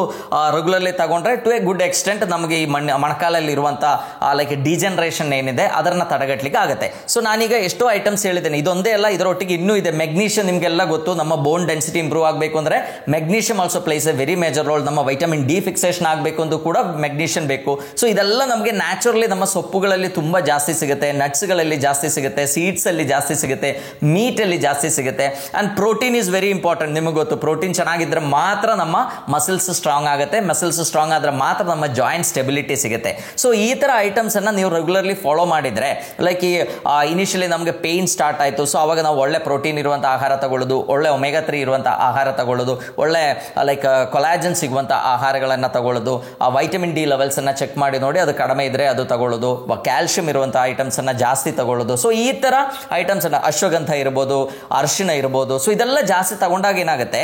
ರೆಗ್ಯುಲರ್ಲಿ ತಗೊಂಡ್ರೆ ಟು ಎ ಗುಡ್ ಎಕ್ಸ್ಟೆಂಟ್ ನಮಗೆ ಈ ಮೊಣಕಾಲಲ್ಲಿ ಇರುವಂತಹ ಲೈಕ್ ಡಿಜನರೇಷನ್ ಏನಿದೆ ಅದನ್ನ ತಡೆಗಟ್ಟಲಿಕ್ಕೆ ಆಗುತ್ತೆ. ಸೊ ನಾನೀಗ ಎಷ್ಟೋ ಐಟಮ್ಸ್ ಹೇಳಿದ್ದೇನೆ, ಇದೊಂದೇ ಅಲ್ಲ, ಇದರೊಟ್ಟಿಗೆ ಇನ್ನೂ ಇದೆ. ಮೆಗ್ನೀಷಿಯಂ ನಿಮಗೆಲ್ಲ ಗೊತ್ತು, ನಮ್ಮ ಬೋನ್ ಡೆನ್ಸಿಟಿ ಇಂಪ್ರೂವ್ ಆಗಬೇಕು ಅಂದ್ರೆ magnesium also place A very major role. ನಮ್ಮ ವೈಟಮಿನ್ ಡಿ ಫಿಕ್ಸೇಷನ್ ಆಗಬೇಕು ಅಂತ ಕೂಡ ಮೆಗ್ನೀಷಿಯಂ ಬೇಕು. ಸೊ ಇದೆಲ್ಲ ನಮಗೆ ನ್ಯಾಚುರಲಿ ನಮ್ಮ ಸೊಪ್ಪುಗಳಲ್ಲಿ ತುಂಬಾ ಜಾಸ್ತಿ ಸಿಗುತ್ತೆ, ನಟ್ಸ್ಗಳಲ್ಲಿ ಜಾಸ್ತಿ ಸಿಗುತ್ತೆ, ಸೀಡ್ಸ್ ಅಲ್ಲಿ ಜಾಸ್ತಿ ಸಿಗುತ್ತೆ, ಮೀಟ್ ಅಲ್ಲಿ ಜಾಸ್ತಿ ಸಿಗುತ್ತೆ. And protein is very important. ನಿಮಗೆ ಗೊತ್ತು, ಪ್ರೋಟೀನ್ ಚೆನ್ನಾಗಿದ್ರೆ ಮಾತ್ರ ನಮ್ಮ ಮಸಲ್ಸ್ ಸ್ಟ್ರಾಂಗ್ ಆಗುತ್ತೆ, ಮಸಲ್ಸ್ ಸ್ಟ್ರಾಂಗ್ ಆದ್ರೆ ಮಾತ್ರ ನಮ್ಮ ಜಾಯಿಂಟ್ ಸ್ಟೆಬಿಲಿಟಿ ಸಿಗುತ್ತೆ. ಸೊ ಈ ತರ ಐಟಮ್ಸ್ ಅನ್ನ ನೀವು ರೆಗ್ಯುಲರ್ಲಿ ಫಾಲೋ ಮಾಡಿದ್ರೆ, ಲೈಕ್ ಈ ಇನಿಷಿಯಲಿ ನಮಗೆ ಪೇನ್ ಸ್ಟಾರ್ಟ್ ಆಯಿತು, ಸೊ ಅವಾಗ ನಾವು ಒಳ್ಳೆ ಪ್ರೋಟೀನ್ ಇರುವಂಥ ಆಹಾರ ತಗೊಳ್ಳೋದು, ಒಳ್ಳೆ ಒಮೆಗಾ 3 ಇರುವಂಥ ಆಹಾರ ತಗೊಳ್ಳೋದು, ಒಳ್ಳೆ ಲೈಕ್ ಕೊಲಾಜನ್ ಸಿಗುವಂಥ ಆಹಾರಗಳನ್ನು ತಗೊಳ್ಳೋದು, ಆ ವೈಟಮಿನ್ ಡಿ ಲೆವೆಲ್ಸ್ ಅನ್ನ ಚೆಕ್ ಮಾಡಿ ನೋಡಿ, ಅದು ಕಡಿಮೆ ಇದ್ರೆ ಅದು ತಗೊಳ್ಳೋದು, ಕ್ಯಾಲ್ಸಿಯಂ ಇರುವಂಥ ಐಟಮ್ಸ್ ಅನ್ನ ಜಾಸ್ತಿ ತಗೊಳ್ಳೋದು. ಸೊ ಈ ತರ ಐಟಮ್ಸ್ ಅನ್ನ, ಅಶ್ವಗಂಧ ಇರ್ಬೋದು, ಅರಿಶಿಣ ಇರ್ಬೋದು, ಸೊ ಇದೆಲ್ಲ ಜಾಸ್ತಿ ತಗೊಂಡಾಗ ಏನಾಗುತ್ತೆ,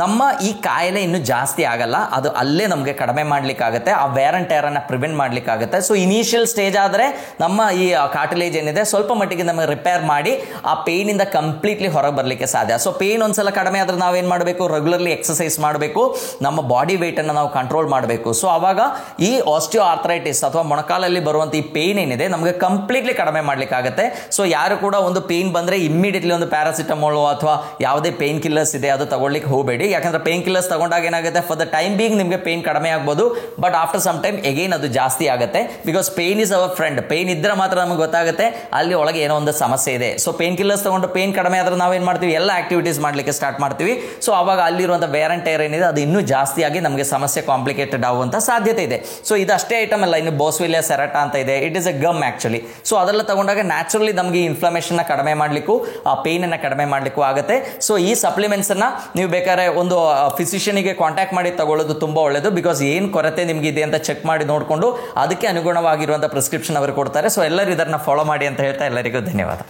ನಮ್ಮ ಈ ಕಾಯಿಲೆ ಇನ್ನೂ ಜಾಸ್ತಿ ಆಗಲ್ಲ, ಅದು ಅಲ್ಲೇ ನಮಗೆ ಕಡಿಮೆ ಮಾಡ್ಲಿಕ್ಕಾಗುತ್ತೆ, ಆ ವೇರ್ ಅಂಡ್ ಟೇರ್ ಅನ್ನ ಪ್ರಿವೆಂಟ್ ಮಾಡ್ಲಿಕ್ಕಾಗುತ್ತೆ. ಸೊ ಇನಿಷಿಯಲ್ ಸ್ಟೇಜ್ ಆದರೆ ನಮ್ಮ ಈ ಕಾರ್ಟಿಲೇಜ್ ಏನಿದೆ ಸ್ವಲ್ಪ ಮಟ್ಟಿಗೆ ನಮಗೆ ರಿಪೇರ್ ಮಾಡಿ ಆ ಪೇನ್ ಇಂದ ಕಂಪ್ಲೀಟ್ಲಿ ಹೊರಗೆ ಬರಲಿಕ್ಕೆ ಸಾಧ್ಯ. ಸೊ ಪೇನ್ ಒಂದ್ಸಲ ಕಡಿಮೆ ಆದ್ರೆ ನಾವೇನ್ ಮಾಡಬೇಕು, ರೆಗ್ಯುಲರ್ಲಿ ಎಕ್ಸರ್ಸೈಸ್ ಮಾಡಬೇಕು, ನಮ್ಮ ಬಾಡಿ ವೇಟ್ ಅನ್ನು ನಾವು ಕಂಟ್ರೋಲ್ ಮಾಡಬೇಕು. ಸೊ ಅವಾಗ ಈ ಆಸ್ಟಿಯೋ ಆರ್ಥರೈಟಿಸ್ ಅಥವಾ ಮೊಣಕಾಲಲ್ಲಿ ಬರುವಂತ ಈ ಪೇನ್ ಏನಿದೆ ನಮಗೆ ಕಂಪ್ಲೀಟ್ಲಿ ಕಡಿಮೆ ಮಾಡ್ಲಿಕ್ಕಾಗುತ್ತೆ. ಸೊ ಯಾರು ಕೂಡ ಒಂದು ಪೇನ್ ಬಂದ್ರೆ ಇಮ್ಮಿಡಿಯೇಟ್ಲಿ ಒಂದು ಪ್ಯಾರಾಸಿಟಮೋಲ್ ಅಥವಾ ಯಾವುದೇ ಪೇನ್ ಕಿಲ್ಲರ್ಸ್ ಇದೆ ಅದು ತಗೊಳ್ಳಿಕ್ಕೆ ಹೋಗಬೇಡಿ. ಯಾಕಂದ್ರೆ ಪೇನ್ ಕಿಲ್ಲರ್ಸ್ ತಗೊಂಡಾಗ ಏನಾಗುತ್ತೆ, ಫಾರ್ ದ ಟೈಮ್ ಬೀಂಗ್ ನಿಮಗೆ ಪೇನ್ ಕಡಿಮೆ ಆಗ್ಬೋದು, but after some time again ಅದು ಜಾಸ್ತಿ ಆಗುತ್ತೆ. Because pain is our friend. Pain ಇದ್ರೆ ಮಾತ್ರ ನಮಗೆ ಗೊತ್ತಾಗುತ್ತೆ ಅಲ್ಲಿ ಒಳಗೆ ಏನೋ ಒಂದು ಸಮಸ್ಯೆ ಇದೆ. ಸೊ ಪೇನ್ ಕಿಲ್ಲರ್ಸ್ ತಗೊಂಡು ಪೇನ್ ಕಡಿಮೆ ಆದ್ರೆ ನಾವೇನ್ ಮಾಡ್ತೀವಿ, ಎಲ್ಲ ಆಕ್ಟಿವಿಟೀಸ್ ಮಾಡ್ಲಿಕ್ಕೆ ಸ್ಟಾರ್ಟ್ ಮಾಡ್ತೀವಿ. ಸೊ ಅವಾಗ ಅಲ್ಲಿರುವಂತ ವೇರ್ ಅಂಡ್ ಟೇರ್ ಏನಿದೆ ಅದು ಇನ್ನೂ ಜಾಸ್ತಿ ಆಗಿ ನಮಗೆ ಸಮಸ್ಯೆ ಕಾಂಪ್ಲಿಕೇಟೆಡ್ ಆಗುವಂತ ಸಾಧ್ಯತೆ ಇದೆ. ಸೊ ಇದಷ್ಟೇ ಐಟಮ್ ಅಲ್ಲ, ಇನ್ನು ಬೋಸ್ವಿಲಿಯಾ ಸೆರಾಟಾ ಅಂತ ಇದೆ, it is A gum actually. So ಅದೆಲ್ಲ ತಗೊಂಡಾಗ ನ್ಯಾಚುರಲಿ ನಮಗೆ ಇನ್ಫ್ಲಮೇಷನ್ ಕಡಿಮೆ ಮಾಡ್ಲಿಕ್ಕೂ, ಆ ಪೇನ್ ಅನ್ನ ಕಡಿಮೆ ಮಾಡ್ಲಿಕ್ಕೂ ಆಗುತ್ತೆ. ಸೊ ಈ ಸಪ್ಲಿಮೆಂಟ್ಸ್ ಅನ್ನ ನೀವು ಬೇಕಾದ್ರೆ ಒಂದು ಫಿಸಿಷಿಯನ್ಗೆ ಕಾಂಟ್ಯಾಕ್ಟ್ ಮಾಡಿ ತಗೊಳ್ಳೋದು ತುಂಬಾ ಒಳ್ಳೆಯದು. ಬಿಕಾಸ್ ಏನ್ ಕೊರತೆ ನಿಮ್ಗೆ ಇದೆ ಅಂತ ಚೆಕ್ ಮಾಡಿ ನೋಡಿಕೊಂಡು ಅದಕ್ಕೆ ಅನುಗುಣವಾಗಿರುವಂತಹ ಪ್ರಿಸ್ಕ್ರಿಪ್ಷನ್ ಅವರು ಕೊಡ್ತಾರೆ. ಸೊ ಎಲ್ಲರೂ ಇದನ್ನ ಫಾಲೋ ಮಾಡಿ ಅಂತ ಹೇಳ್ತಾ ಎಲ್ಲರಿಗೂ ಧನ್ಯವಾದ.